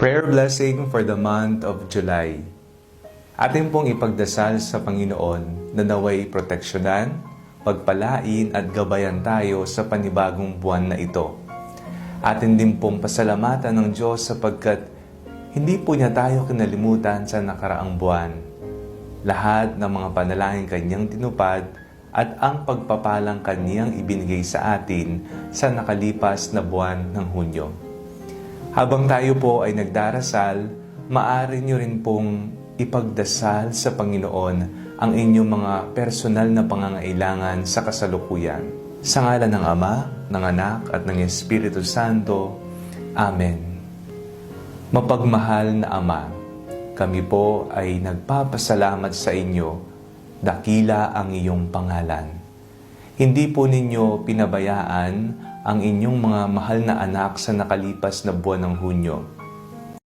Prayer blessing for the month of July. Atin pong ipagdasal sa Panginoon na naway proteksyonan, pagpalain at gabayan tayo sa panibagong buwan na ito. Atin din pong pasalamatan ng Diyos sapagkat hindi po niya tayo kinalimutan sa nakaraang buwan. Lahat ng mga panalangin kanyang tinupad at ang pagpapalang kanyang ibinigay sa atin sa nakalipas na buwan ng Hunyo. Habang tayo po ay nagdarasal, maaari nyo rin pong ipagdasal sa Panginoon ang inyong mga personal na pangangailangan sa kasalukuyan. Sa ngalan ng Ama, ng Anak at ng Espiritu Santo. Amen. Mapagmahal na Ama, kami po ay nagpapasalamat sa inyo, dakila ang iyong pangalan. Hindi po ninyo pinabayaan ang inyong mga mahal na anak sa nakalipas na buwan ng Hunyo.